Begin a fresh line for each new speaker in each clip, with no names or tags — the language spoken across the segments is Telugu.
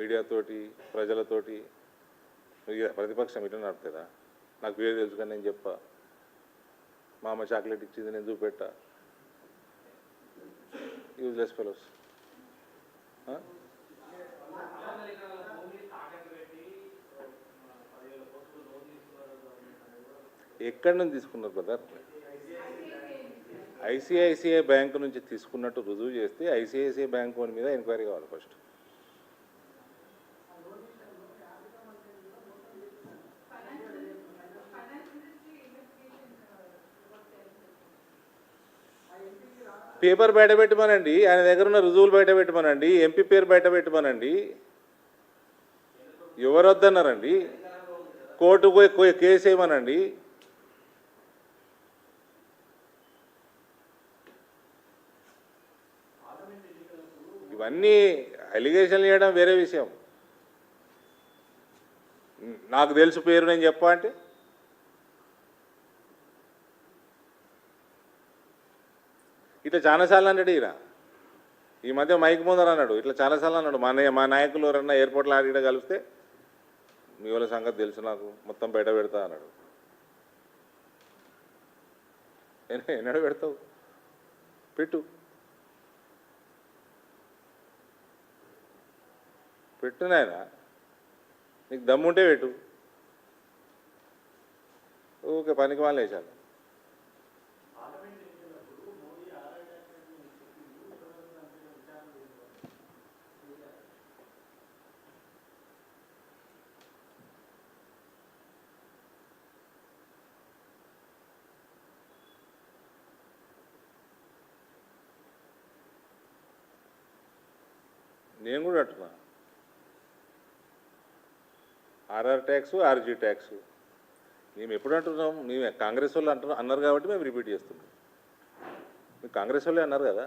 మీడియాతోటి ప్రజలతోటి ప్రతిపక్షం ఇట్లా నడుతుందా? నాకు పేరు తెలుసు కానీ నేను చెప్పా, మా అమ్మ చాక్లెట్ ఇచ్చింది నేను చూపెట్టా. Useless fellows. ఎక్కడి నుంచి తీసుకున్నారు బ్రదర్? ఐసిఐసిఐ బ్యాంకు నుంచి తీసుకున్నట్టు రుజువు చేస్తే ఐసిఐసిఐ బ్యాంకు మీద ఎంక్వైరీ కావాలి ఫస్ట్. పేపర్ బయట పెట్టమనండి, ఆయన దగ్గర ఉన్న రుజువులు బయట పెట్టమనండి, ఎంపీ పేరు బయట పెట్టమనండి. ఎవరు వద్దన్నారండి? కోర్టుకు కేసు వేయమనండి. ఇవన్నీ అలిగేషన్లు చేయడం వేరే విషయం. నాకు తెలుసు పేరు నేను చెప్పా అంటే ఇట్లా చాలాసార్లు అన్నాడు ఈయన. ఈ మధ్య మైక్ ముందర అన్నాడు, ఇట్లా చాలాసార్లు అన్నాడు. మా నాయకులు ఎవరన్నా ఎయిర్పోర్ట్లో ఆడిడ కలిస్తే మీ వాళ్ళ సంగతి తెలుసు నాకు, మొత్తం బయట పెడతా అన్నాడు. ఎన్నడూ పెడతావు? పెట్టు నాయన, నీకు దమ్ముంటే పెట్టు. ఓకే, పనికి వాళ్ళు వేసాను. నేను కూడా అంటున్నా, ఆర్ఆర్ ట్యాక్స్, ఆర్జీ ట్యాక్స్ మేము ఎప్పుడు అంటున్నాం? మేము కాంగ్రెస్ వాళ్ళు అన్నారు కాబట్టి మేము రిపీట్ చేస్తున్నాం. మీరు కాంగ్రెస్ వాళ్ళే అన్నారు కదా.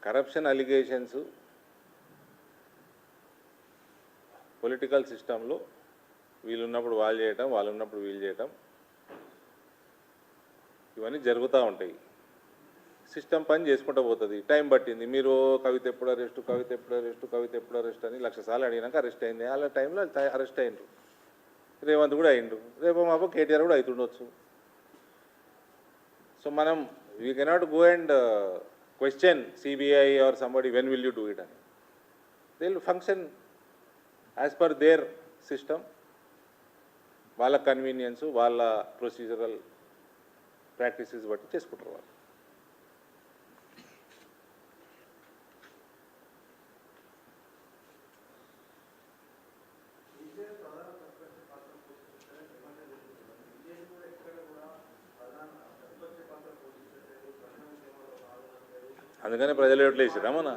కరప్షన్ అలిగేషన్స్ పొలిటికల్ సిస్టంలో వీళ్ళు ఉన్నప్పుడు వాళ్ళు చేయటం, వాళ్ళు ఉన్నప్పుడు వీళ్ళు చేయటం, ఇవన్నీ జరుగుతూ ఉంటాయి. సిస్టమ్ పని చేసుకుంటూ పోతుంది. టైం పట్టింది. మీరు కవిత ఎప్పుడు అరెస్ట్ అని 1,00,000 సార్లు అడిగినాక అరెస్ట్ అయింది. అలా టైంలో అరెస్ట్ అయ్యిండ్రు. రేవంత్ కూడా అయ్యిండు. రేపు మాపో కేటీఆర్ కూడా అవుతుండొచ్చు. సో మనం we cannot go and question CBI or somebody when will you do it అని. They will function as per their system. వాళ్ళ కన్వీనియన్స్, వాళ్ళ ప్రొసీజరల్ ప్రాక్టీసెస్ బట్టి చేసుకుంటారు వాళ్ళు. అందుకనే ప్రజలు ఓట్లు వేసిరా మన